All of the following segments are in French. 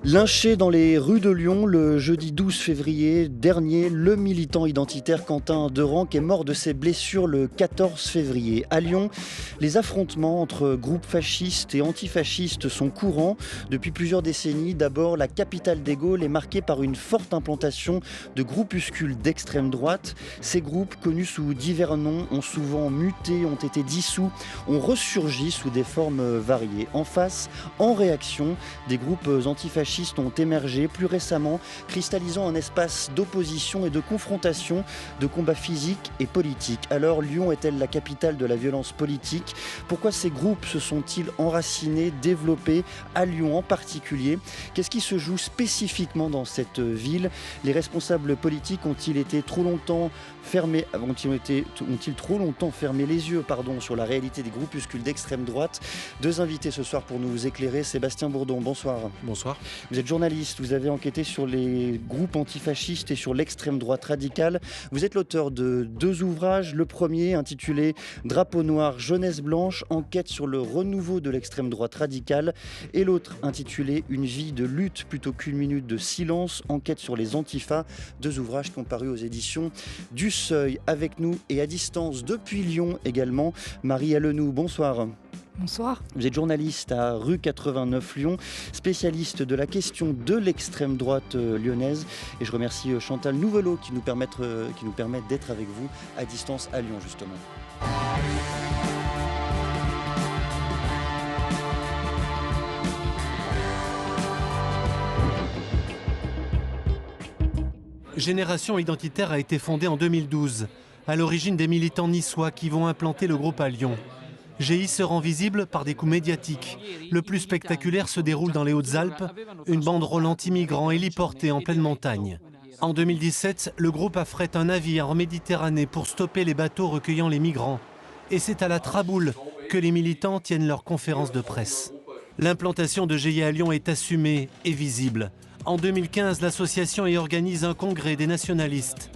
Lynché dans les rues de Lyon le jeudi 12 février dernier, le militant identitaire Quentin Derenque est mort de ses blessures le 14 février. À Lyon, les affrontements entre groupes fascistes et antifascistes sont courants depuis plusieurs décennies. D'abord, la capitale des Gaules est marquée par une forte implantation de groupuscules d'extrême droite. Ces groupes, connus sous divers noms, ont souvent muté, ont été dissous, ont ressurgi sous des formes variées. En face, en réaction, des groupes antifascistes ont émergé plus récemment, cristallisant un espace d'opposition et de confrontation, de combats physiques et politiques. Alors, Lyon est-elle la capitale de la violence politique ? Pourquoi ces groupes se sont-ils enracinés, développés à Lyon en particulier ? Qu'est-ce qui se joue spécifiquement dans cette ville ? Les responsables politiques ont-ils trop longtemps fermé les yeux sur la réalité des groupuscules d'extrême droite ? Deux invités ce soir pour nous éclairer. Sébastien Bourdon, bonsoir. Bonsoir. Vous êtes journaliste, vous avez enquêté sur les groupes antifascistes et sur l'extrême droite radicale. Vous êtes l'auteur de deux ouvrages. Le premier, intitulé « Drapeau noir, jeunesse blanche, enquête sur le renouveau de l'extrême droite radicale » et l'autre, intitulé « Une vie de lutte plutôt qu'une minute de silence, enquête sur les antifas ». Deux ouvrages qui ont paru aux éditions du Seuil. Avec nous et à distance depuis Lyon également, Marie Allenou, bonsoir. Bonsoir. Vous êtes journaliste à rue 89 Lyon, spécialiste de la question de l'extrême droite lyonnaise. Et je remercie Chantal Nouvelot qui nous permet d'être avec vous à distance à Lyon justement. Génération Identitaire a été fondée en 2012, à l'origine des militants niçois qui vont implanter le groupe à Lyon. GI se rend visible par des coups médiatiques. Le plus spectaculaire se déroule dans les Hautes-Alpes, une banderole anti-migrants héliportée en pleine montagne. En 2017, le groupe affrète un navire en Méditerranée pour stopper les bateaux recueillant les migrants. Et c'est à la Traboule que les militants tiennent leur conférence de presse. L'implantation de GI à Lyon est assumée et visible. En 2015, l'association y organise un congrès des nationalistes.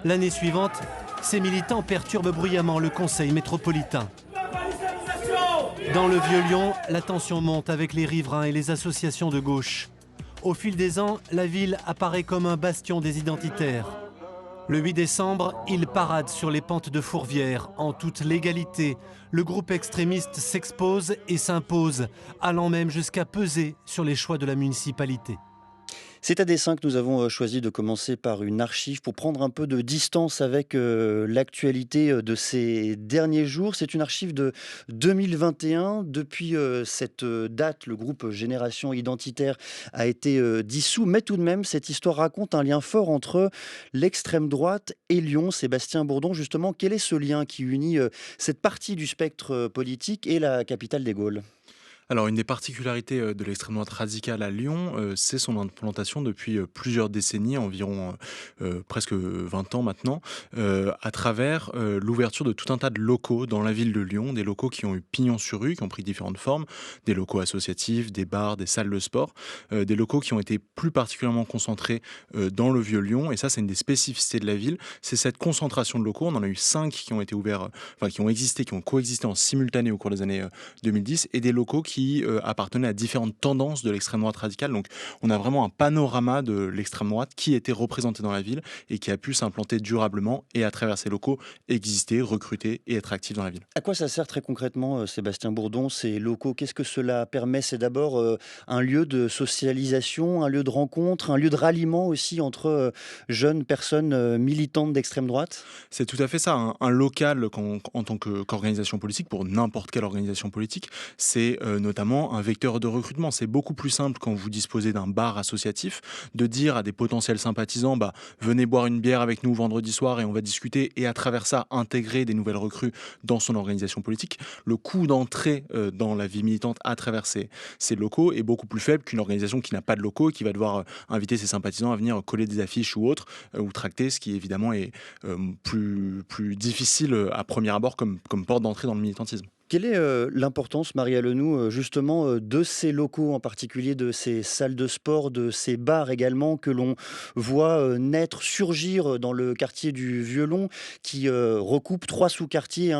L'année suivante, ces militants perturbent bruyamment le conseil métropolitain. Dans le Vieux-Lyon, la tension monte avec les riverains et les associations de gauche. Au fil des ans, la ville apparaît comme un bastion des identitaires. Le 8 décembre, ils paradent sur les pentes de Fourvière, en toute légalité. Le groupe extrémiste s'expose et s'impose, allant même jusqu'à peser sur les choix de la municipalité. C'est à dessein que nous avons choisi de commencer par une archive pour prendre un peu de distance avec l'actualité de ces derniers jours. C'est une archive de 2021. Depuis cette date, le groupe Génération Identitaire a été dissous. Mais tout de même, cette histoire raconte un lien fort entre l'extrême droite et Lyon. Sébastien Bourdon, justement, quel est ce lien qui unit cette partie du spectre politique et la capitale des Gaules ? Alors, une des particularités de l'extrême droite radicale à Lyon, c'est son implantation depuis plusieurs décennies, environ presque 20 ans maintenant, à travers l'ouverture de tout un tas de locaux dans la ville de Lyon, des locaux qui ont eu pignon sur rue, qui ont pris différentes formes, des locaux associatifs, des bars, des salles de sport, des locaux qui ont été plus particulièrement concentrés dans le Vieux-Lyon, et ça, c'est une des spécificités de la ville, c'est cette concentration de locaux. On en a eu 5 qui ont été ouverts, qui ont coexisté en simultané au cours des années 2010, et des locaux qui appartenaient à différentes tendances de l'extrême droite radicale. Donc on a vraiment un panorama de l'extrême droite qui était représenté dans la ville et qui a pu s'implanter durablement et à travers ces locaux exister, recruter et être actif dans la ville. À quoi ça sert très concrètement, Sébastien Bourdon, ces locaux ? Qu'est-ce que cela permet ? C'est d'abord un lieu de socialisation, un lieu de rencontre, un lieu de ralliement aussi entre jeunes personnes militantes d'extrême droite ? C'est tout à fait ça. Un local en tant qu'organisation politique, pour n'importe quelle organisation politique, c'est notamment un vecteur de recrutement. C'est beaucoup plus simple quand vous disposez d'un bar associatif de dire à des potentiels sympathisants venez boire une bière avec nous vendredi soir et on va discuter, et à travers ça intégrer des nouvelles recrues dans son organisation politique. Le coût d'entrée dans la vie militante à travers ces locaux est beaucoup plus faible qu'une organisation qui n'a pas de locaux et qui va devoir inviter ses sympathisants à venir coller des affiches ou autres, ou tracter, ce qui évidemment est plus difficile à premier abord comme porte d'entrée dans le militantisme. Quelle est l'importance, Marie Allenou, justement de ces locaux, en particulier de ces salles de sport, de ces bars également que l'on voit naître, surgir dans le quartier du Vieux-Lyon, qui recoupe 3 sous-quartiers,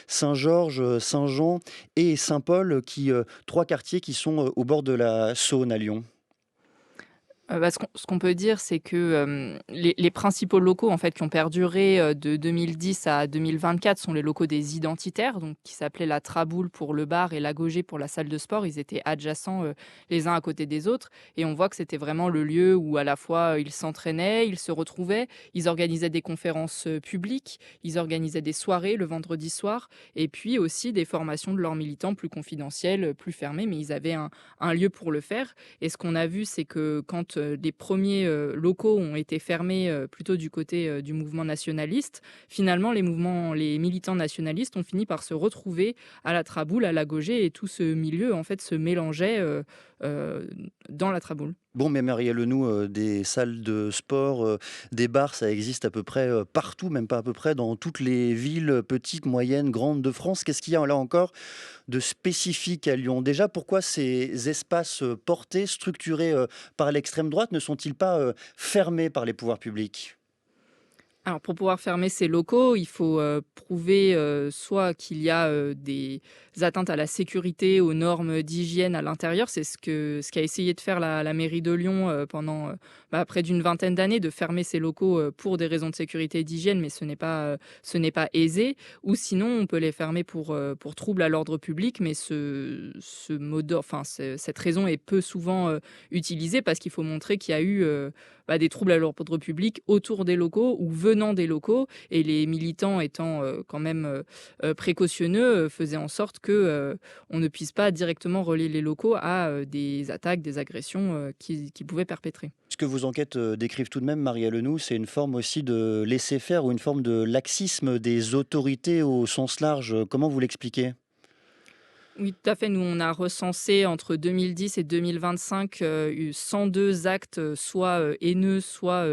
Saint-Georges, Saint-Jean et Saint-Paul, 3 quartiers qui sont au bord de la Saône à Lyon? Ce qu'on peut dire, c'est que, les principaux locaux, en fait, qui ont perduré, de 2010 à 2024 sont les locaux des identitaires, donc qui s'appelaient la Traboule pour le bar et l'Agogé pour la salle de sport. Ils étaient adjacents, les uns à côté des autres et on voit que c'était vraiment le lieu où, à la fois, ils s'entraînaient, ils se retrouvaient, ils organisaient des conférences, publiques, ils organisaient des soirées le vendredi soir et puis aussi des formations de leurs militants plus confidentielles, plus fermées, mais ils avaient un lieu pour le faire. Et ce qu'on a vu, c'est que quand les premiers locaux ont été fermés plutôt du côté du mouvement nationaliste, finalement, les militants nationalistes ont fini par se retrouver à la Traboule, à la Gaugée, et tout ce milieu, en fait, se mélangeait euh, dans la Traboule. Bon, mais Marielle Lenoux, des salles de sport, des bars, ça existe à peu près partout, même pas à peu près, dans toutes les villes petites, moyennes, grandes de France. Qu'est-ce qu'il y a là encore de spécifique à Lyon? Déjà, pourquoi ces espaces portés, structurés par l'extrême droite, ne sont-ils pas fermés par les pouvoirs publics? Alors, pour pouvoir fermer ces locaux, il faut prouver soit qu'il y a des atteintes à la sécurité, aux normes d'hygiène à l'intérieur. C'est ce qu'a essayé de faire la mairie de Lyon pendant près d'une vingtaine d'années, de fermer ces locaux pour des raisons de sécurité et d'hygiène, mais ce n'est pas aisé. Ou sinon, on peut les fermer pour trouble à l'ordre public, mais cette raison est peu souvent utilisée parce qu'il faut montrer qu'il y a eu des troubles à l'ordre public autour des locaux ou venant des locaux, et les militants étant quand même précautionneux, faisaient en sorte que on ne puisse pas directement relier les locaux à des attaques, des agressions qu'ils pouvaient perpétrer. Ce que vos enquêtes décrivent tout de même, Marielle Lenoux, c'est une forme aussi de laisser-faire ou une forme de laxisme des autorités au sens large. Comment vous l'expliquez? Oui, tout à fait. Nous, on a recensé entre 2010 et 2025 102 actes, soit haineux, soit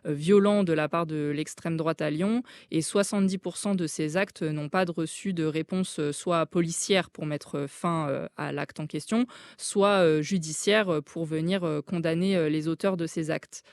violents de la part de l'extrême droite à Lyon. Et 70% de ces actes n'ont pas reçu de réponse, soit policière pour mettre fin à l'acte en question, soit judiciaire pour venir condamner les auteurs de ces actes.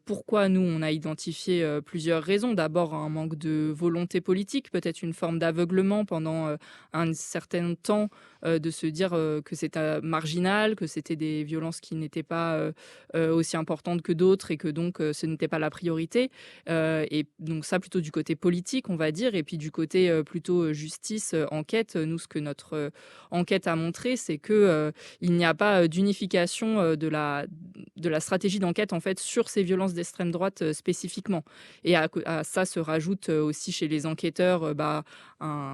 Pourquoi nous, on a identifié plusieurs raisons. D'abord, un manque de volonté politique, peut-être une forme d'aveuglement pendant un certain temps, de se dire que c'était marginal, que c'était des violences qui n'étaient pas aussi importantes que d'autres et que donc ce n'était pas la priorité. Et donc ça, plutôt du côté politique, on va dire, et puis du côté plutôt justice, enquête. Nous, ce que notre enquête a montré, c'est que il n'y a pas d'unification de la stratégie d'enquête en fait sur ces violences d'extrême droite spécifiquement. Et à ça se rajoute aussi chez les enquêteurs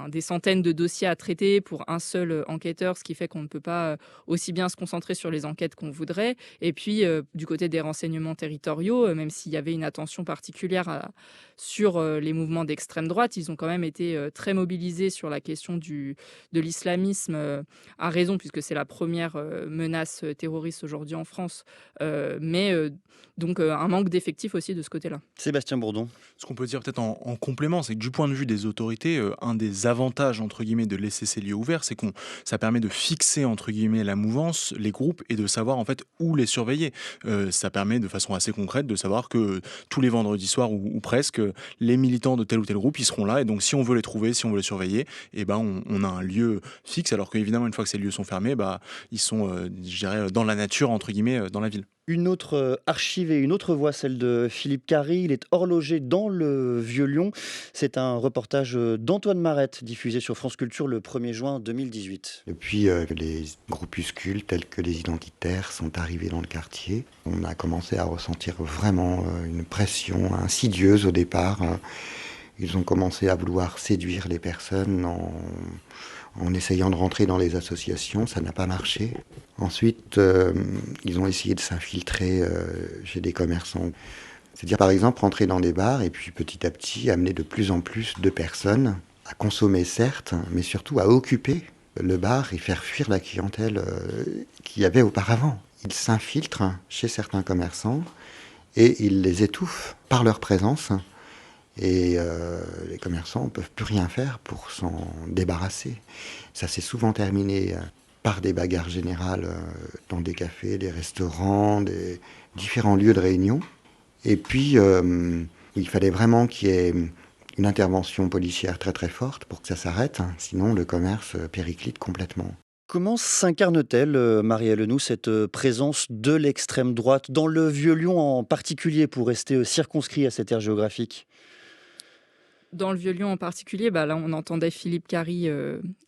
des centaines de dossiers à traiter pour un seul enquêteur, ce qui fait qu'on ne peut pas aussi bien se concentrer sur les enquêtes qu'on voudrait. Et puis, du côté des renseignements territoriaux, même s'il y avait une attention particulière sur les mouvements d'extrême droite, ils ont quand même été très mobilisés sur la question de l'islamisme, à raison, puisque c'est la première menace terroriste aujourd'hui en France. Donc, un manque d'effectifs aussi de ce côté-là. Sébastien Bourdon. Ce qu'on peut dire peut-être en complément, c'est que du point de vue des autorités, un des avantages entre guillemets de laisser ces lieux ouverts, c'est ça permet de fixer entre guillemets la mouvance, les groupes, et de savoir en fait où les surveiller. Ça permet de façon assez concrète de savoir que tous les vendredis soirs ou presque, les militants de tel ou tel groupe, ils seront là, et donc si on veut les trouver, si on veut les surveiller, et on a un lieu fixe, alors qu'évidemment une fois que ces lieux sont fermés, ils sont je dirais dans la nature entre guillemets, dans la ville. Une autre archive et une autre voix, celle de Philippe Carry. Il est horloger dans le Vieux-Lyon. C'est un reportage d'Antoine Marette, diffusé sur France Culture le 1er juin 2018. Depuis que les groupuscules tels que les identitaires sont arrivés dans le quartier, on a commencé à ressentir vraiment une pression insidieuse au départ. Ils ont commencé à vouloir séduire les personnes en essayant de rentrer dans les associations. Ça n'a pas marché. Ensuite, ils ont essayé de s'infiltrer chez des commerçants. C'est-à-dire, par exemple, rentrer dans des bars et puis petit à petit amener de plus en plus de personnes à consommer, certes, mais surtout à occuper le bar et faire fuir la clientèle qu'il y avait auparavant. Ils s'infiltrent chez certains commerçants et ils les étouffent par leur présence. Et les commerçants ne peuvent plus rien faire pour s'en débarrasser. Ça s'est souvent terminé par des bagarres générales dans des cafés, des restaurants, des différents lieux de réunion. Et puis, il fallait vraiment qu'il y ait une intervention policière très très forte pour que ça s'arrête, sinon le commerce périclite complètement. Comment s'incarne-t-elle, Marielle Henoux, cette présence de l'extrême droite, dans le Vieux-Lyon en particulier, pour rester circonscrit à cette aire géographique? Dans le Vieux-Lyon en particulier, là, on entendait Philippe Cary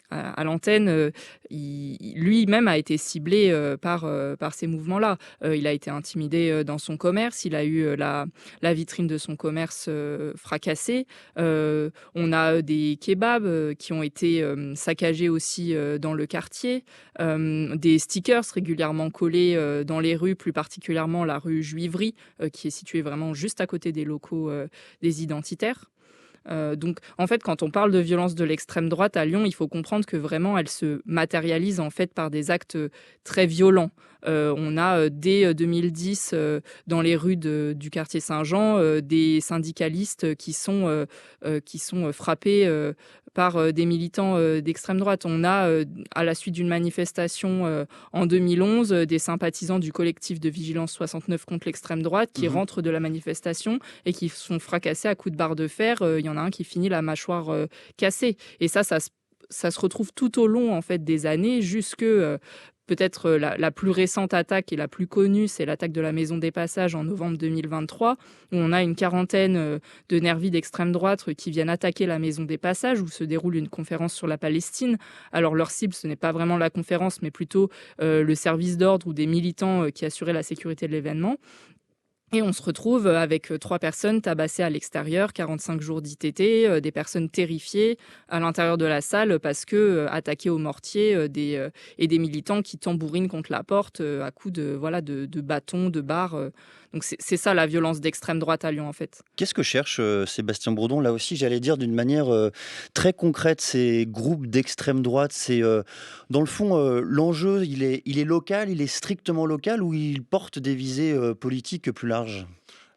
à l'antenne. Lui-même a été ciblé par ces mouvements-là. Il a été intimidé dans son commerce. Il a eu la vitrine de son commerce fracassée. On a des kebabs qui ont été saccagés aussi dans le quartier. Des stickers régulièrement collés dans les rues, plus particulièrement la rue Juivry, qui est située vraiment juste à côté des locaux des identitaires. Donc, en fait, quand on parle de violence de l'extrême droite à Lyon, il faut comprendre que vraiment, elle se matérialise en fait par des actes très violents. On a dès 2010 dans les rues du quartier Saint-Jean des syndicalistes qui sont frappés par des militants d'extrême droite. On a, à la suite d'une manifestation en 2011, des sympathisants du collectif de vigilance 69 contre l'extrême droite qui rentrent de la manifestation et qui sont fracassés à coups de barre de fer. Il y en a un qui finit la mâchoire cassée. Et ça se retrouve tout au long en fait des années, jusque peut-être la plus récente attaque et la plus connue, c'est l'attaque de la Maison des Passages en novembre 2023, où on a une quarantaine de nervis d'extrême droite qui viennent attaquer la Maison des Passages, où se déroule une conférence sur la Palestine. Alors leur cible, ce n'est pas vraiment la conférence, mais plutôt le service d'ordre ou des militants qui assuraient la sécurité de l'événement. Et on se retrouve avec 3 personnes tabassées à l'extérieur, 45 jours d'ITT, des personnes terrifiées à l'intérieur de la salle parce que attaquées au mortier et des militants qui tambourinent contre la porte à coups de bâtons, de barres. Donc c'est ça la violence d'extrême droite à Lyon en fait. Qu'est-ce que cherche Sébastien Bourdon? Là aussi, j'allais dire d'une manière très concrète, ces groupes d'extrême droite, dans le fond, l'enjeu, il est local, il est strictement local, ou il porte des visées politiques plus larges?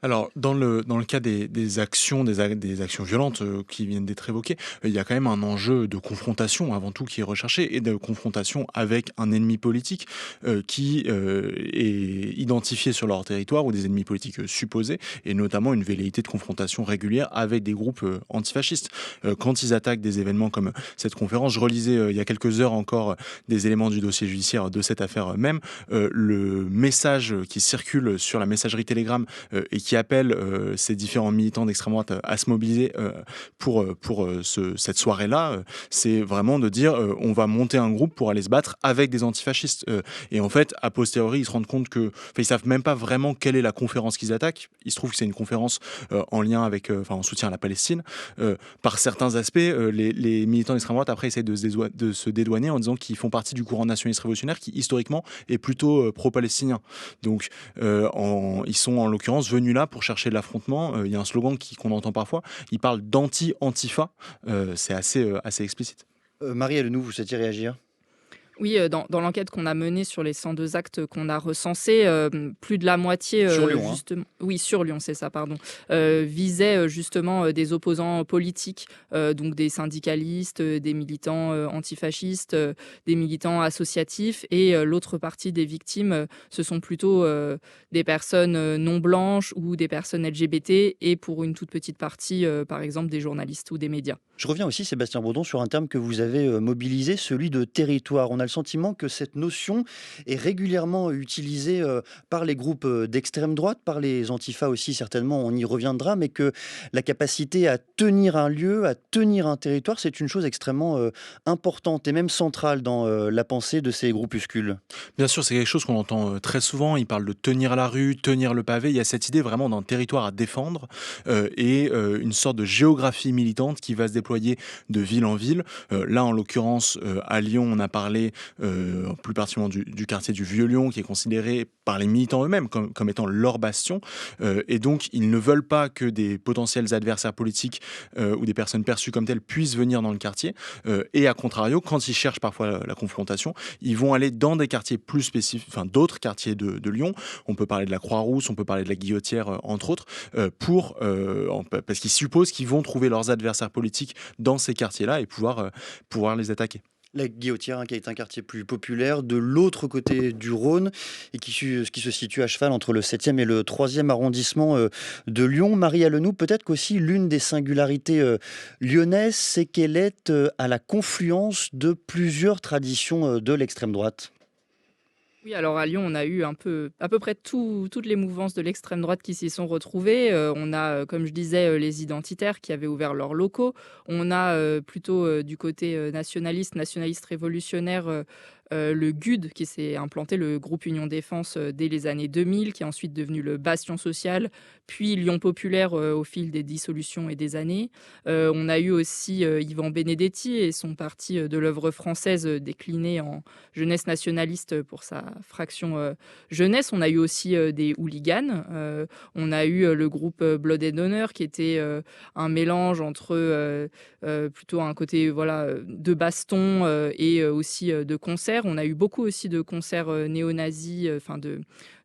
Alors, dans le cas des actions violentes qui viennent d'être évoquées, il y a quand même un enjeu de confrontation avant tout qui est recherché, et de confrontation avec un ennemi politique qui est identifié sur leur territoire, ou des ennemis politiques supposés, et notamment une velléité de confrontation régulière avec des groupes antifascistes. Quand ils attaquent des événements comme cette conférence, je relisais il y a quelques heures encore des éléments du dossier judiciaire de cette affaire même, le message qui circule sur la messagerie Telegram et qui appelle ces différents militants d'extrême droite à se mobiliser pour cette soirée-là, c'est vraiment de dire on va monter un groupe pour aller se battre avec des antifascistes. Et en fait, a posteriori, ils se rendent compte ils savent même pas vraiment quelle est la conférence qu'ils attaquent. Il se trouve que c'est une conférence en lien avec, en soutien à la Palestine. Par certains aspects, les militants d'extrême droite après essayent de se dédouaner en disant qu'ils font partie du courant nationaliste révolutionnaire qui historiquement est plutôt pro-palestinien. Donc ils sont en l'occurrence venus là pour chercher de l'affrontement. Il y a un slogan qu'on entend parfois, il parle d'anti-Antifa, c'est assez explicite. Marielle Henoux, vous souhaitiez réagir? Oui, dans l'enquête qu'on a menée sur les 102 actes qu'on a recensés, plus de la moitié, Sur Lyon, justement, oui, sur Lyon, c'est ça, pardon, visait justement des opposants politiques, donc des syndicalistes, des militants antifascistes, des militants associatifs, et l'autre partie des victimes, ce sont plutôt des personnes non blanches ou des personnes LGBT, et pour une toute petite partie, par exemple, des journalistes ou des médias. Je reviens aussi, Sébastien Bourdon, sur un terme que vous avez mobilisé, celui de territoire. On a le sentiment que cette notion est régulièrement utilisée par les groupes d'extrême droite, par les antifas aussi certainement, on y reviendra, mais que la capacité à tenir un lieu, à tenir un territoire, c'est une chose extrêmement importante et même centrale dans la pensée de ces groupuscules. Bien sûr, c'est quelque chose qu'on entend très souvent. Ils parlent de tenir la rue, tenir le pavé. Il y a cette idée vraiment d'un territoire à défendre et une sorte de géographie militante qui va se déployer de ville en ville. Là, en l'occurrence, à Lyon, on a parlé plus particulièrement du quartier du Vieux-Lyon, qui est considéré par les militants eux-mêmes comme étant leur bastion. Et donc, ils ne veulent pas que des potentiels adversaires politiques ou des personnes perçues comme telles puissent venir dans le quartier. Et à contrario, quand ils cherchent parfois la confrontation, ils vont aller dans des quartiers plus spécifiques, enfin d'autres quartiers de Lyon. On peut parler de la Croix-Rousse, on peut parler de la Guillotière, entre autres, parce qu'ils supposent qu'ils vont trouver leurs adversaires politiques dans ces quartiers-là et pouvoir les attaquer. La Guillotière, qui est un quartier plus populaire, de l'autre côté du Rhône, et qui se situe à cheval entre le 7e et le 3e arrondissement de Lyon. Marie Alenoux, peut-être qu'aussi l'une des singularités lyonnaises, c'est qu'elle est à la confluence de plusieurs traditions de l'extrême droite. Oui, alors à Lyon, on a eu à peu près toutes les mouvances de l'extrême droite qui s'y sont retrouvées. On a, comme je disais, les identitaires qui avaient ouvert leurs locaux. On a plutôt du côté nationaliste révolutionnaire, le GUD qui s'est implanté, le groupe Union Défense, dès les années 2000, qui est ensuite devenu le Bastion Social, puis Lyon Populaire au fil des dissolutions et des années. On a eu aussi Yvan Benedetti et son parti de l'œuvre française décliné en jeunesse nationaliste pour sa fraction jeunesse. On a eu aussi des hooligans. On a eu le groupe Blood and Honor qui était un mélange entre plutôt un côté de baston et aussi de concerts. On a eu beaucoup aussi de concerts néo-nazis,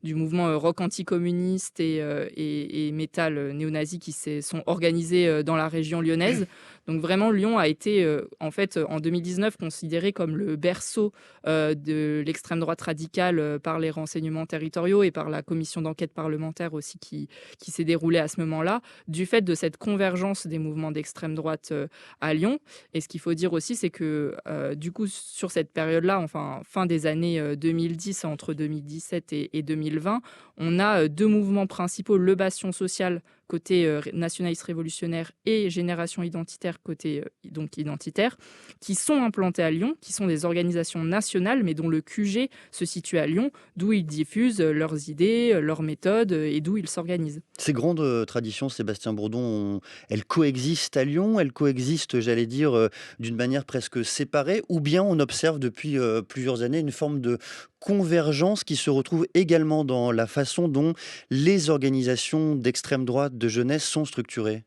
du mouvement rock anticommuniste et métal néo-nazi qui sont organisés dans la région lyonnaise. Donc vraiment, Lyon a été en 2019 considéré comme le berceau de l'extrême droite radicale par les renseignements territoriaux et par la commission d'enquête parlementaire aussi qui s'est déroulée à ce moment-là, du fait de cette convergence des mouvements d'extrême droite à Lyon. Et ce qu'il faut dire aussi, c'est que du coup, sur cette période-là, enfin fin des années 2010, entre 2017 et 2020, on a deux mouvements principaux, le Bastion Social côté nationaliste révolutionnaire et Génération Identitaire côté donc identitaire, qui sont implantés à Lyon, qui sont des organisations nationales, mais dont le QG se situe à Lyon, d'où ils diffusent leurs idées, leurs méthodes et d'où ils s'organisent. Ces grandes traditions, Sébastien Bourdon, elles coexistent à Lyon, elles coexistent, j'allais dire, d'une manière presque séparée, ou bien on observe depuis plusieurs années une forme de convergence qui se retrouve également dans la façon dont les organisations d'extrême droite, de jeunesse sont structurées.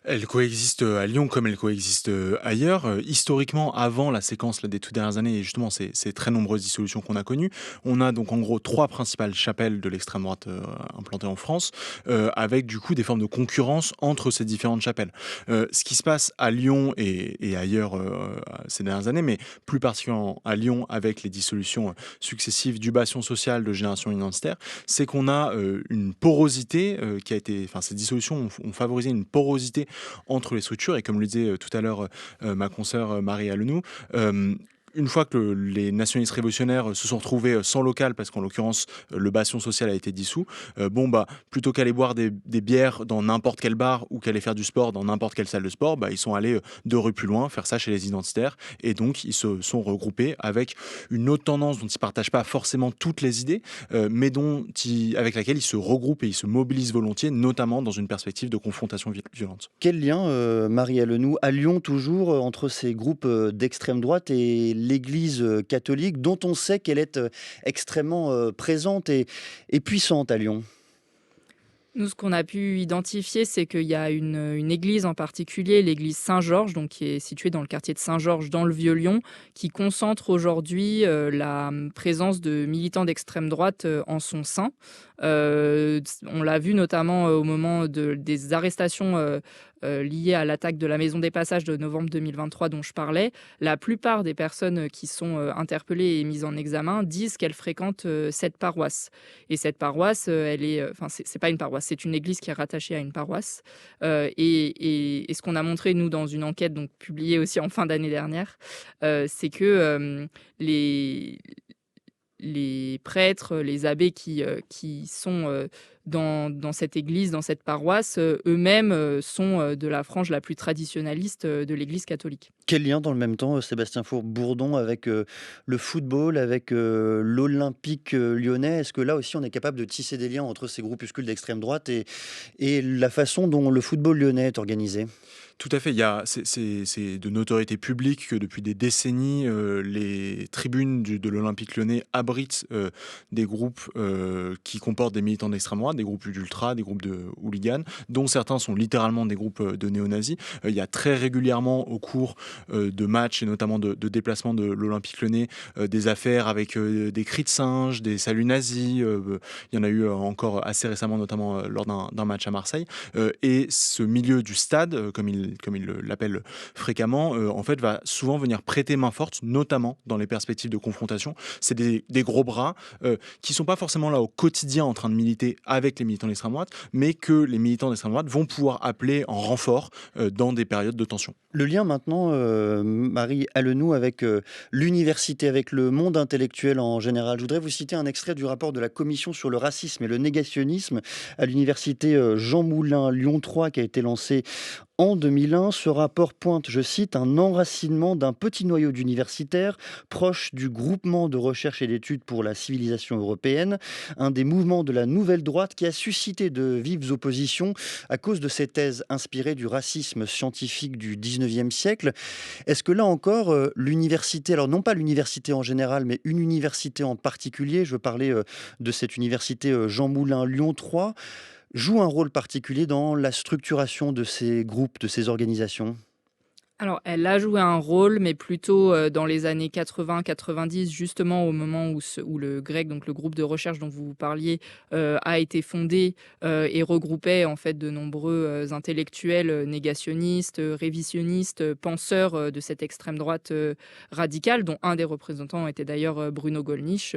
Elle coexiste à Lyon comme elle coexiste ailleurs. Historiquement, avant la séquence des toutes dernières années, et justement ces très nombreuses dissolutions qu'on a connues, on a donc en gros trois principales chapelles de l'extrême droite implantées en France, avec du coup des formes de concurrence entre ces différentes chapelles. Ce qui se passe à Lyon et ailleurs ces dernières années, mais plus particulièrement à Lyon avec les dissolutions successives du Bastion Social, de Génération Identitaire, c'est qu'on a une porosité qui a été... Enfin, ces dissolutions ont favorisé une porosité entre les structures, et comme le disait tout à l'heure ma consoeur Marie Alenoux, une fois que les nationalistes révolutionnaires se sont retrouvés sans local, parce qu'en l'occurrence le Bastion Social a été dissous, plutôt qu'aller boire des bières dans n'importe quel bar ou qu'aller faire du sport dans n'importe quelle salle de sport, ils sont allés 2 rues plus loin faire ça chez les identitaires, et donc ils se sont regroupés avec une autre tendance dont ils ne partagent pas forcément toutes les idées, mais avec laquelle ils se regroupent et ils se mobilisent volontiers, notamment dans une perspective de confrontation violente. Quel lien, Marie Alenoux, à Lyon toujours, entre ces groupes d'extrême droite et l'Église catholique, dont on sait qu'elle est extrêmement présente et puissante à Lyon? Nous, ce qu'on a pu identifier, c'est qu'il y a une église en particulier, l'église Saint-Georges, donc qui est située dans le quartier de Saint-Georges, dans le Vieux-Lyon, qui concentre aujourd'hui la présence de militants d'extrême droite en son sein. On l'a vu notamment au moment des arrestations liées à l'attaque de la Maison des Passages de novembre 2023 dont je parlais. La plupart des personnes qui sont interpellées et mises en examen disent qu'elles fréquentent cette paroisse. Et cette paroisse, c'est pas une paroisse, c'est une église qui est rattachée à une paroisse. Et ce qu'on a montré, nous, dans une enquête donc publiée aussi en fin d'année dernière, c'est que les prêtres, les abbés qui sont dans cette église, dans cette paroisse, eux-mêmes sont de la frange la plus traditionnaliste de l'église catholique. Quel lien dans le même temps, Sébastien Bourdon, avec le football, avec l'Olympique lyonnais? Est-ce que là aussi on est capable de tisser des liens entre ces groupuscules d'extrême droite et la façon dont le football lyonnais est organisé? Tout à fait, c'est de notoriété publique que depuis des décennies, les tribunes de l'Olympique lyonnais abritent des groupes qui comportent des militants d'extrême droite, des groupes d'ultra, des groupes de hooligans, dont certains sont littéralement des groupes de néo-nazis. Il y a très régulièrement au cours de matchs et notamment de déplacements de l'Olympique lyonnais des affaires avec des cris de singe, des saluts nazis. Il y en a eu encore assez récemment, notamment lors d'un match à Marseille. Et ce milieu du stade, comme il comme il l'appelle fréquemment, en fait, va souvent venir prêter main forte, notamment dans les perspectives de confrontation. C'est des gros bras qui ne sont pas forcément là au quotidien en train de militer avec les militants d'extrême droite, mais que les militants d'extrême droite vont pouvoir appeler en renfort dans des périodes de tension. Le lien maintenant, Marie Alenoux, avec l'université, avec le monde intellectuel en général. Je voudrais vous citer un extrait du rapport de la Commission sur le racisme et le négationnisme à l'université Jean Moulin Lyon 3 qui a été lancé en 2001. Ce rapport pointe, je cite, un enracinement d'un petit noyau d'universitaires proche du groupement de recherche et d'études pour la civilisation européenne, un des mouvements de la nouvelle droite qui a suscité de vives oppositions à cause de ces thèses inspirées du racisme scientifique du 19e siècle. Est-ce que là encore, l'université, alors non pas l'université en général, mais une université en particulier, je veux parler de cette université Jean Moulin Lyon 3, joue un rôle particulier dans la structuration de ces groupes, de ces organisations? Alors, elle a joué un rôle, mais plutôt dans les années 80-90, justement au moment où le GREC, donc le groupe de recherche dont vous parliez, a été fondé et regroupait en fait de nombreux intellectuels négationnistes, révisionnistes, penseurs de cette extrême droite radicale, dont un des représentants était d'ailleurs Bruno Gollnisch,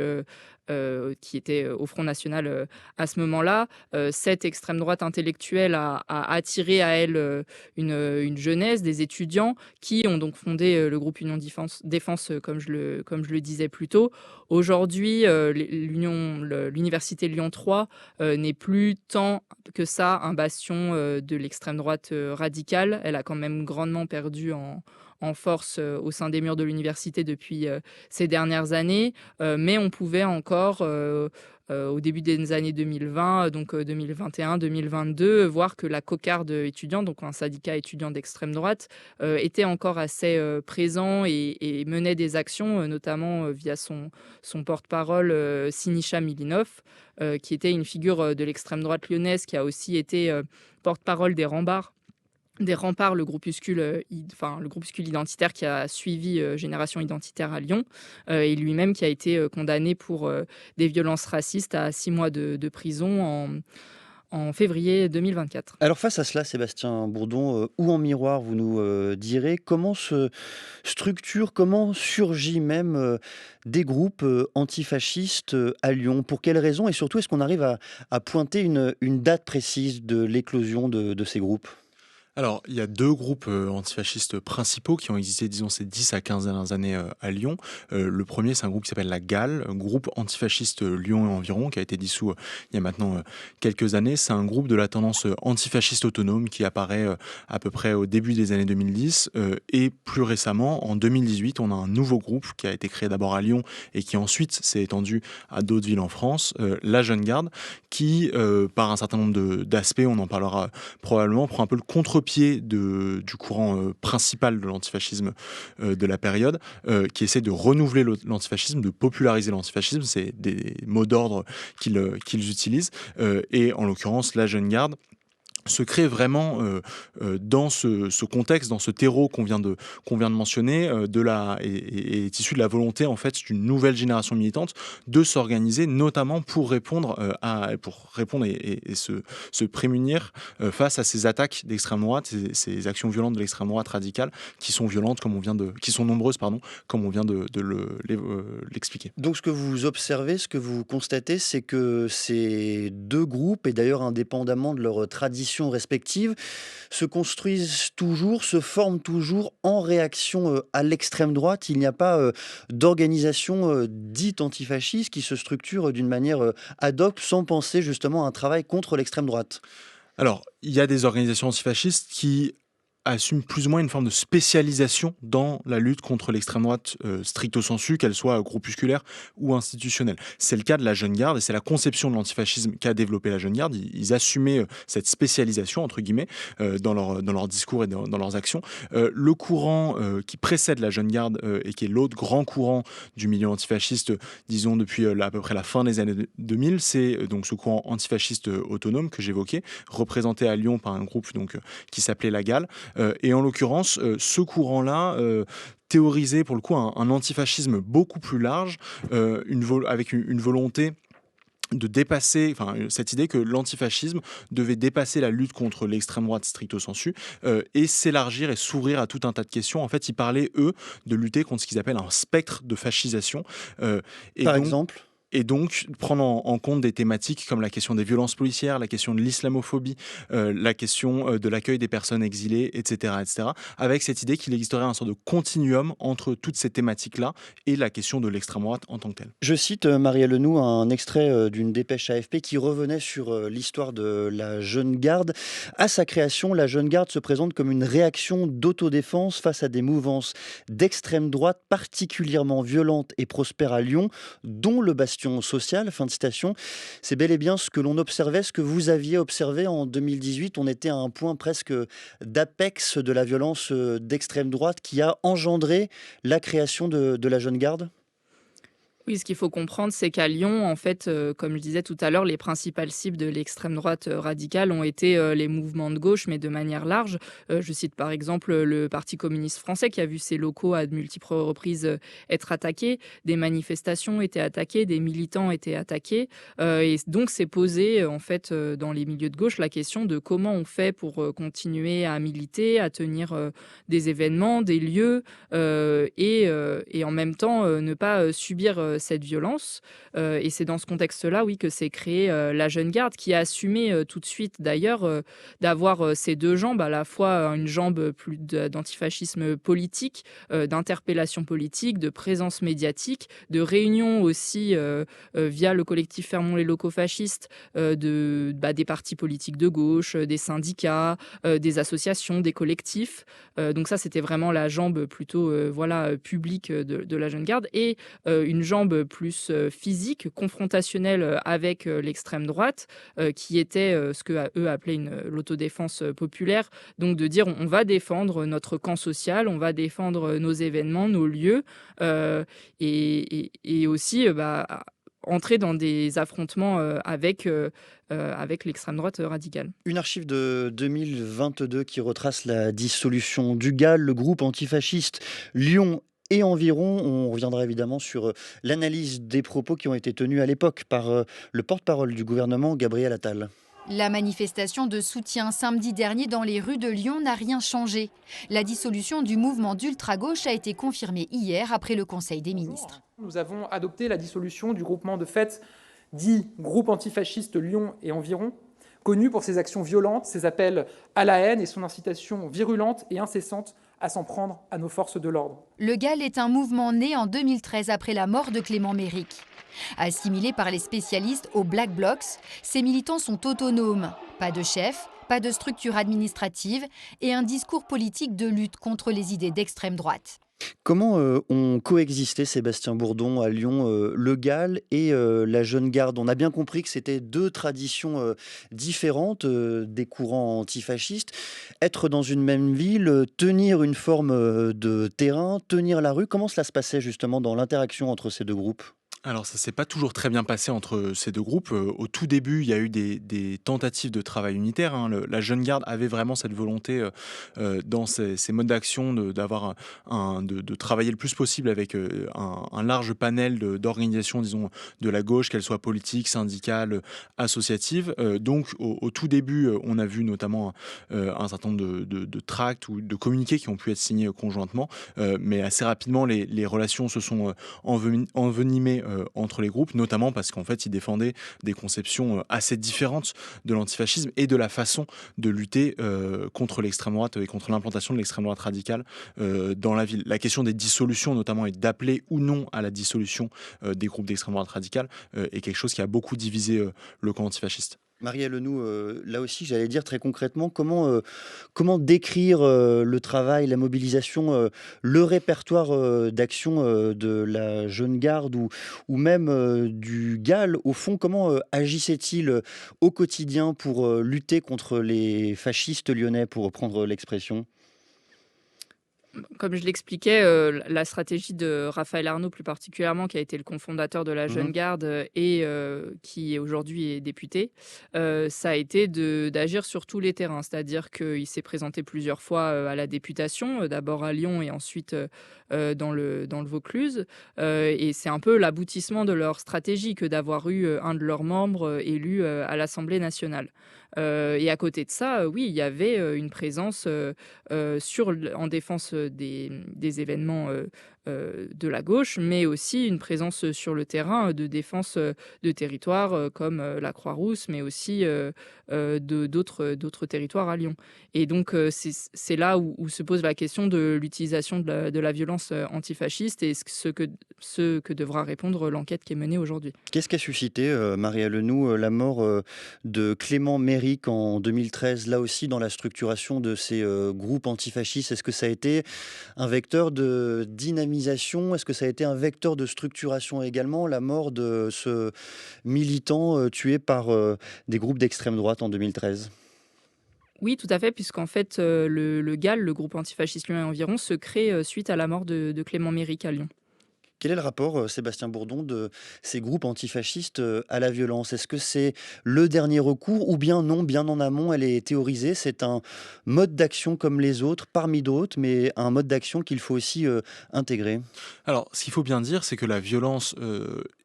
qui était au Front National à ce moment-là. Cette extrême droite intellectuelle a attiré à elle une jeunesse, des étudiants qui ont donc fondé le groupe Union Défense, comme je le disais plus tôt. Aujourd'hui, l'université Lyon 3 n'est plus tant que ça un bastion de l'extrême droite radicale. Elle a quand même grandement perdu en force au sein des murs de l'université depuis ces dernières années, mais on pouvait encore, au début des années 2020, donc 2021-2022, voir que la cocarde étudiante, donc un syndicat étudiant d'extrême droite, était encore assez présent et menait des actions, notamment via son porte-parole Sinisha Milinov, qui était une figure de l'extrême droite lyonnaise, qui a aussi été porte-parole des remparts, le groupuscule identitaire qui a suivi Génération Identitaire à Lyon, et lui-même qui a été condamné pour des violences racistes à 6 mois de prison en février 2024. Alors face à cela, Sébastien Bourdon, ou en miroir, vous nous direz, comment se structure, comment surgit même des groupes antifascistes à Lyon? Pour quelles raisons? Et surtout, est-ce qu'on arrive à pointer une date précise de l'éclosion de ces groupes? Alors, il y a 2 groupes antifascistes principaux qui ont existé, disons, ces 10 à 15 dernières années à Lyon. Le premier, c'est un groupe qui s'appelle la GAL, groupe antifasciste Lyon et environ, qui a été dissous il y a maintenant quelques années. C'est un groupe de la tendance antifasciste autonome qui apparaît à peu près au début des années 2010. Et plus récemment, en 2018, on a un nouveau groupe qui a été créé d'abord à Lyon et qui ensuite s'est étendu à d'autres villes en France, la Jeune Garde, qui, par un certain nombre d'aspects, on en parlera probablement, prend un peu le contre-pied du courant principal de l'antifascisme de la période, qui essaie de renouveler l'antifascisme, de populariser l'antifascisme. C'est des mots d'ordre qu'ils utilisent. Et en l'occurrence, la Jeune Garde se crée vraiment dans ce contexte, dans ce terreau qu'on vient de mentionner, et est issu de la volonté en fait d'une nouvelle génération militante de s'organiser, notamment pour répondre et se prémunir face à ces attaques d'extrême droite, ces actions violentes de l'extrême droite radicale qui sont violentes, qui sont nombreuses, comme on vient de l'expliquer. Donc ce que vous observez, ce que vous constatez, c'est que ces 2 groupes, et d'ailleurs indépendamment de leur tradition respectives, se construisent toujours, se forment toujours en réaction à l'extrême droite. Il n'y a pas d'organisation dite antifasciste qui se structure d'une manière ad hoc sans penser justement à un travail contre l'extrême droite. Alors, il y a des organisations antifascistes qui assume plus ou moins une forme de spécialisation dans la lutte contre l'extrême droite stricto sensu, qu'elle soit groupusculaire ou institutionnelle. C'est le cas de la Jeune Garde et c'est la conception de l'antifascisme qu'a développé la Jeune Garde. Ils assumaient cette spécialisation, entre guillemets, dans leur discours et dans leurs actions. Le courant qui précède la Jeune Garde et qui est l'autre grand courant du milieu antifasciste, disons depuis à peu près la fin des années 2000, c'est donc ce courant antifasciste autonome que j'évoquais, représenté à Lyon par un groupe qui s'appelait la GAL. Et en l'occurrence, ce courant-là théorisait pour le coup un antifascisme beaucoup plus large, avec une volonté de dépasser, cette idée que l'antifascisme devait dépasser la lutte contre l'extrême droite stricto sensu et s'élargir et s'ouvrir à tout un tas de questions. En fait, ils parlaient, eux, de lutter contre ce qu'ils appellent un spectre de fascisation. euh, et Par donc, exemple? et donc, prendre en compte des thématiques comme la question des violences policières, la question de l'islamophobie, la question de l'accueil des personnes exilées, etc., avec cette idée qu'il existerait un sort de continuum entre toutes ces thématiques-là et la question de l'extrême droite en tant que telle. Je cite Marielle Lenou, un extrait d'une dépêche AFP qui revenait sur l'histoire de la Jeune Garde. À sa création, la Jeune Garde se présente comme une réaction d'autodéfense face à des mouvances d'extrême droite particulièrement violentes et prospères à Lyon, dont le bastion social. Fin de citation. C'est bel et bien ce que l'on observait, ce que vous aviez observé en 2018. On était à un point presque d'apex de la violence d'extrême droite qui a engendré la création de la Jeune Garde. Oui, ce qu'il faut comprendre, c'est qu'à Lyon, en fait, comme je disais tout à l'heure, les principales cibles de l'extrême droite radicale ont été les mouvements de gauche, mais de manière large. Je cite par exemple le Parti communiste français qui a vu ses locaux à de multiples reprises être attaqués, des manifestations étaient attaquées, des militants étaient attaqués. Et donc, c'est posé, en fait, dans les milieux de gauche, la question de comment on fait pour continuer à militer, à tenir des événements, des lieux, et en même temps ne pas subir cette violence. Et c'est dans ce contexte-là, oui, que s'est créée la Jeune Garde, qui a assumé tout de suite, d'ailleurs, d'avoir ces deux jambes, à la fois une jambe plus d'antifascisme politique, d'interpellation politique, de présence médiatique, de réunion aussi via le collectif Fermons les locaux fascistes, des partis politiques de gauche, des syndicats, des associations, des collectifs. Donc ça, c'était vraiment la jambe plutôt publique de la Jeune Garde, et une jambe plus physique, confrontationnelle avec l'extrême droite, qui était ce que eux appelaient l'autodéfense populaire. Donc de dire on va défendre notre camp social, on va défendre nos événements, nos lieux, et aussi entrer dans des affrontements avec l'extrême droite radicale. Une archive de 2022 qui retrace la dissolution du GAL, le groupe antifasciste Lyon et environ. On reviendra évidemment sur l'analyse des propos qui ont été tenus à l'époque par le porte-parole du gouvernement, Gabriel Attal. La manifestation de soutien samedi dernier dans les rues de Lyon n'a rien changé. La dissolution du mouvement d'ultra-gauche a été confirmée hier après le Conseil des ministres. Nous avons adopté la dissolution du groupement de fait dit groupe antifasciste Lyon et environ, connu pour ses actions violentes, ses appels à la haine et son incitation virulente et incessante à s'en prendre à nos forces de l'ordre. Le GAL est un mouvement né en 2013 après la mort de Clément Méric. Assimilés par les spécialistes aux Black Blocs, ces militants sont autonomes. Pas de chef, pas de structure administrative et un discours politique de lutte contre les idées d'extrême droite. Comment ont coexisté, Sébastien Bourdon, à Lyon, le GAL et la Jeune Garde? On a bien compris que c'était deux traditions différentes des courants antifascistes. Être dans une même ville, tenir une forme de terrain, tenir la rue, comment cela se passait justement dans l'interaction entre ces deux groupes? Alors ça s'est pas toujours très bien passé entre ces deux groupes. Au tout début, il y a eu des tentatives de travail unitaire, hein. La Jeune Garde avait vraiment cette volonté dans ses modes d'action de travailler le plus possible avec un large panel d'organisations, disons, de la gauche, qu'elles soient politiques, syndicales, associatives. Donc au tout début, on a vu notamment un certain nombre de tracts ou de communiqués qui ont pu être signés conjointement, mais assez rapidement, les relations se sont envenimées entre les groupes, notamment parce qu'en fait, ils défendaient des conceptions assez différentes de l'antifascisme et de la façon de lutter contre l'extrême droite et contre l'implantation de l'extrême droite radicale dans la ville. La question des dissolutions, notamment, et d'appeler ou non à la dissolution des groupes d'extrême droite radicale est quelque chose qui a beaucoup divisé le camp antifasciste. Marielle Lenou, là aussi, j'allais dire très concrètement, comment décrire le travail, la mobilisation, le répertoire d'action de la Jeune Garde ou même du GAL? Au fond, comment agissait-il au quotidien pour lutter contre les fascistes lyonnais, pour reprendre l'expression? Comme je l'expliquais, la stratégie de Raphaël Arnaud, plus particulièrement, qui a été le cofondateur de la Jeune Garde et qui aujourd'hui est député, ça a été d'agir sur tous les terrains. C'est-à-dire qu'il s'est présenté plusieurs fois à la députation, d'abord à Lyon et ensuite dans le Vaucluse. Et c'est un peu l'aboutissement de leur stratégie que d'avoir eu un de leurs membres élu à l'Assemblée nationale. Et à côté de ça, oui, il y avait une présence en défense des événements de la gauche, mais aussi une présence sur le terrain de défense de territoires comme la Croix-Rousse, mais aussi d'autres territoires à Lyon. Et donc, c'est là où se pose la question de l'utilisation de la violence antifasciste et ce que devra répondre l'enquête qui est menée aujourd'hui. Qu'est-ce qu'a suscité, Maria Lenou, la mort de Clément Méric en 2013, là aussi dans la structuration de ces groupes antifascistes? Est-ce que ça a été un vecteur de dynamisation? Est-ce que ça a été un vecteur de structuration également, la mort de ce militant tué par des groupes d'extrême droite en 2013? Oui, tout à fait, puisqu'en fait, le GAL, le groupe antifasciste Lyon et environ, se crée suite à la mort de Clément Méric à Lyon. Quel est le rapport, Sébastien Bourdon, de ces groupes antifascistes à la violence? Est-ce que c'est le dernier recours ou bien non, bien en amont, elle est théorisée? C'est un mode d'action comme les autres, parmi d'autres, mais un mode d'action qu'il faut aussi intégrer. Alors, ce qu'il faut bien dire, c'est que la violence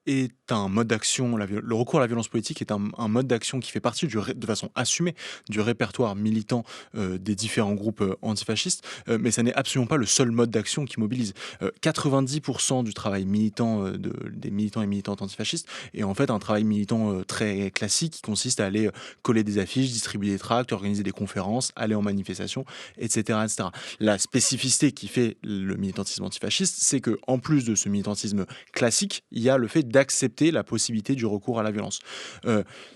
est un mode d'action, le recours à la violence politique est un mode d'action qui fait partie de façon assumée du répertoire militant des différents groupes antifascistes, mais ça n'est absolument pas le seul mode d'action qui mobilise. 90% du travail militant des militants et militantes antifascistes est en fait un travail militant très classique qui consiste à aller coller des affiches, distribuer des tracts, organiser des conférences, aller en manifestation, etc., etc. La spécificité qui fait le militantisme antifasciste, c'est que en plus de ce militantisme classique, il y a le fait d'accepter la possibilité du recours à la violence.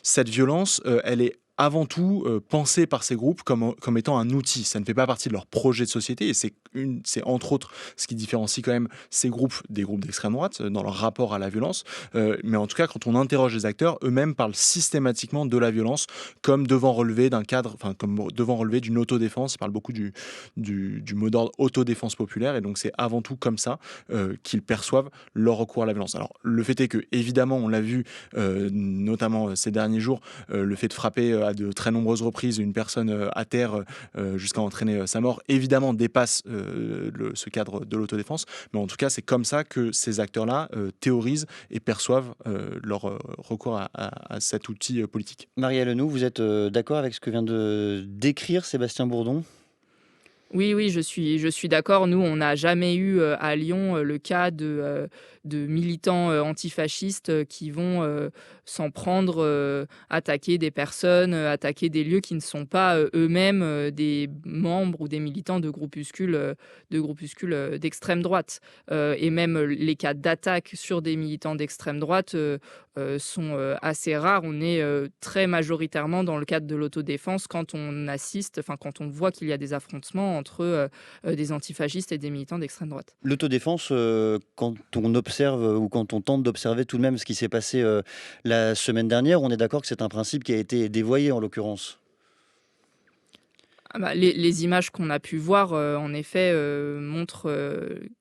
Cette violence, elle est avant tout pensée par ces groupes comme étant un outil. Ça ne fait pas partie de leur projet de société et c'est entre autres ce qui différencie quand même ces groupes des groupes d'extrême droite dans leur rapport à la violence. Mais en tout cas, quand on interroge les acteurs, eux-mêmes parlent systématiquement de la violence comme devant relever d'un cadre, enfin comme devant relever d'une autodéfense. Ils parlent beaucoup du mot d'ordre autodéfense populaire et donc c'est avant tout comme ça qu'ils perçoivent leur recours à la violence. Alors le fait est que évidemment, on l'a vu notamment ces derniers jours, le fait de frapper à de très nombreuses reprises une personne à terre jusqu'à entraîner sa mort, évidemment dépasse ce cadre de l'autodéfense. Mais en tout cas, c'est comme ça que ces acteurs-là théorisent et perçoivent leur recours à cet outil politique. Maria Lenou, vous êtes d'accord avec ce que vient de décrire Sébastien Bourdon? Oui, je suis d'accord. Nous, on n'a jamais eu à Lyon le cas de militants antifascistes qui vont s'en prendre, attaquer des personnes, attaquer des lieux qui ne sont pas eux-mêmes des membres ou des militants de groupuscules d'extrême droite. Et même les cas d'attaque sur des militants d'extrême droite sont assez rares. On est très majoritairement dans le cadre de l'autodéfense quand on voit qu'il y a des affrontements entre des antifascistes et des militants d'extrême droite. L'autodéfense, quand on observe ou quand on tente d'observer tout de même ce qui s'est passé la semaine dernière, on est d'accord que c'est un principe qui a été dévoyé en l'occurrence? Les images qu'on a pu voir, en effet, montrent,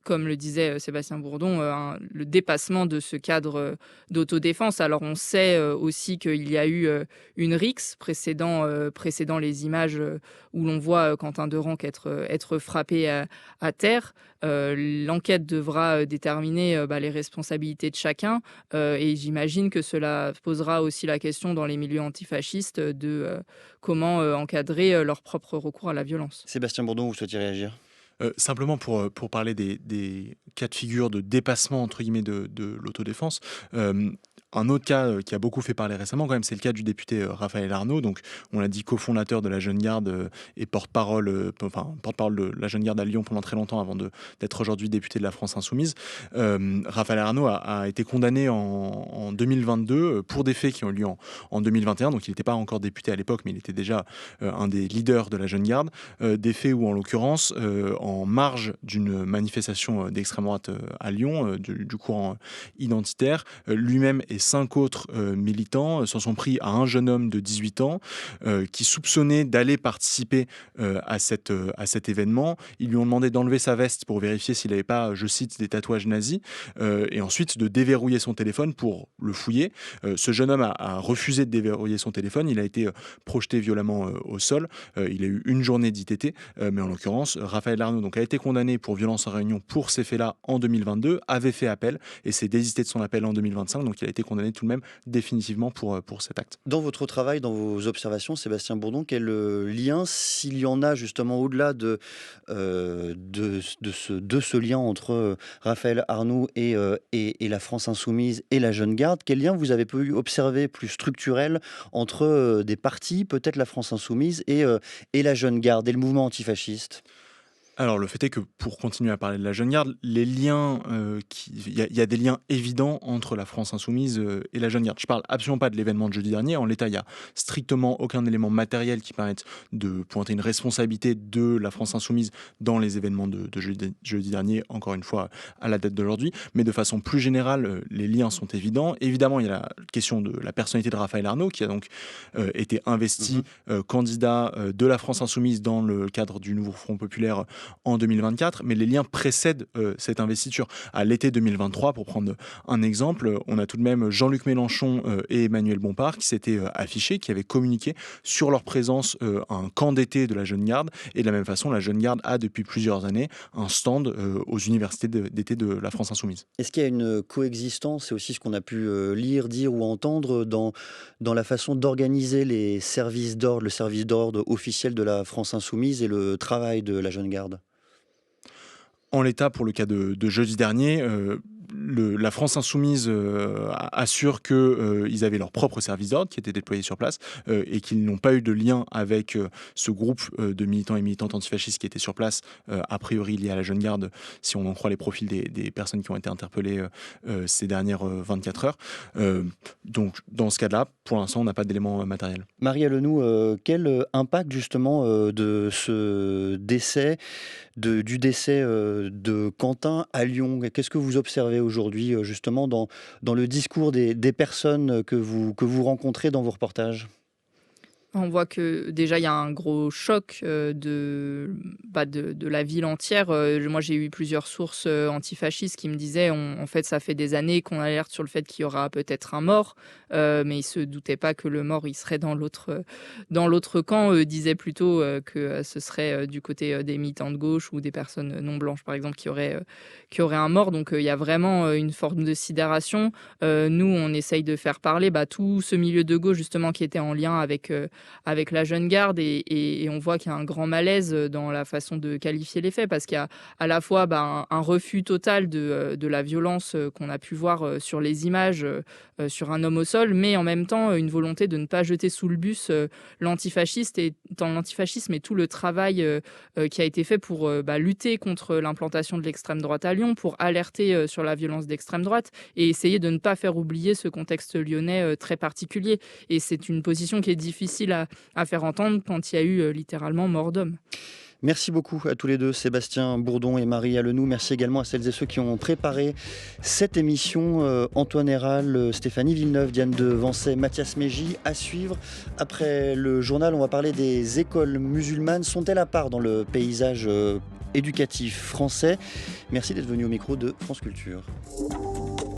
comme le disait Sébastien Bourdon, le dépassement de ce cadre d'autodéfense. Alors on sait aussi qu'il y a eu une rixe précédant les images où l'on voit Quentin Derenc être frappé à terre. L'enquête devra déterminer les responsabilités de chacun et j'imagine que cela posera aussi la question dans les milieux antifascistes de comment encadrer leur propre recours à la violence. Sébastien Bourdon, vous souhaitez réagir? Simplement pour parler des cas de figure de dépassement entre guillemets de l'autodéfense, un autre cas qui a beaucoup fait parler récemment quand même, c'est le cas du député Raphaël Arnaud, donc on l'a dit cofondateur de la Jeune Garde et porte-parole de la Jeune Garde à Lyon pendant très longtemps avant d'être aujourd'hui député de la France Insoumise. Raphaël Arnaud a été condamné en 2022 pour des faits qui ont eu lieu en 2021, donc il n'était pas encore député à l'époque, mais il était déjà un des leaders de la Jeune Garde, des faits où en l'occurrence en marge d'une manifestation d'extrême droite à Lyon, du courant identitaire, lui-même est et 5 autres militants s'en sont pris à un jeune homme de 18 ans qui soupçonnait d'aller participer à cet événement. Ils lui ont demandé d'enlever sa veste pour vérifier s'il n'avait pas, je cite, des tatouages nazis, et ensuite de déverrouiller son téléphone pour le fouiller. Ce jeune homme a refusé de déverrouiller son téléphone. Il a été projeté violemment au sol. Il a eu une journée d'ITT, mais en l'occurrence, Raphaël Arnaud donc, a été condamné pour violence en réunion pour ces faits-là en 2022, avait fait appel et s'est désisté de son appel en 2025. Donc il a été condamné tout de même définitivement pour cet acte. Dans votre travail, dans vos observations, Sébastien Bourdon, quel lien, s'il y en a justement au-delà de ce lien entre Raphaël Arnaud et la France Insoumise et la Jeune Garde, quel lien vous avez pu observer plus structurel entre des partis, peut-être la France Insoumise et la Jeune Garde et le mouvement antifasciste ? Alors, le fait est que, pour continuer à parler de la Jeune Garde, les liens, il y a des liens évidents entre la France Insoumise et la Jeune Garde. Je ne parle absolument pas de l'événement de jeudi dernier. En l'état, il n'y a strictement aucun élément matériel qui permette de pointer une responsabilité de la France Insoumise dans les événements de jeudi dernier, encore une fois, à la date d'aujourd'hui. Mais de façon plus générale, les liens sont évidents. Évidemment, il y a la question de la personnalité de Raphaël Arnaud, qui a donc été investi candidat de la France Insoumise dans le cadre du nouveau Front Populaire en 2024, mais les liens précèdent cette investiture. À l'été 2023, pour prendre un exemple, on a tout de même Jean-Luc Mélenchon et Emmanuel Bompard qui s'étaient affichés, qui avaient communiqué sur leur présence à un camp d'été de la Jeune Garde, et de la même façon, la Jeune Garde a depuis plusieurs années un stand aux universités d'été de la France Insoumise. Est-ce qu'il y a une coexistence, c'est aussi ce qu'on a pu lire, dire ou entendre dans la façon d'organiser les services d'ordre, le service d'ordre officiel de la France Insoumise et le travail de la Jeune Garde ? En l'état, pour le cas de jeudi dernier, la France Insoumise assure qu'ils avaient leur propre service d'ordre qui était déployé sur place et qu'ils n'ont pas eu de lien avec ce groupe de militants et militantes antifascistes qui étaient sur place, a priori liés à la Jeune Garde, si on en croit les profils des personnes qui ont été interpellées ces dernières 24 heures. Donc, dans ce cas-là, pour l'instant, on n'a pas d'éléments matériels. Marie Alenoux, quel impact justement de ce décès, du décès de Quentin à Lyon? Qu'est-ce que vous observez aujourd'hui justement dans le discours des personnes que vous rencontrez dans vos reportages? On voit que déjà il y a un gros choc de la ville entière. Moi j'ai eu plusieurs sources antifascistes qui me disaient en fait ça fait des années qu'on alerte sur le fait qu'il y aura peut-être un mort, mais ils se doutaient pas que le mort il serait dans l'autre camp. Eux disaient plutôt que ce serait du côté des militants de gauche ou des personnes non blanches par exemple qui auraient un mort. Donc il y a vraiment une forme de sidération. Nous on essaye de faire parler tout ce milieu de gauche justement qui était en lien avec la Jeune Garde et on voit qu'il y a un grand malaise dans la façon de qualifier les faits parce qu'il y a à la fois un refus total de la violence qu'on a pu voir sur les images sur un homme au sol, mais en même temps une volonté de ne pas jeter sous le bus l'antifascisme et tout le travail qui a été fait pour lutter contre l'implantation de l'extrême droite à Lyon, pour alerter sur la violence d'extrême droite et essayer de ne pas faire oublier ce contexte lyonnais très particulier. Et c'est une position qui est difficile à faire entendre quand il y a eu littéralement mort d'homme. Merci beaucoup à tous les deux, Sébastien Bourdon et Marie Alenoux. Merci également à celles et ceux qui ont préparé cette émission. Antoine Héral, Stéphanie Villeneuve, Diane de Vancey, Mathias Mégy. À suivre, après le journal, on va parler des écoles musulmanes. Sont-elles à part dans le paysage éducatif français? Merci d'être venu au micro de France Culture.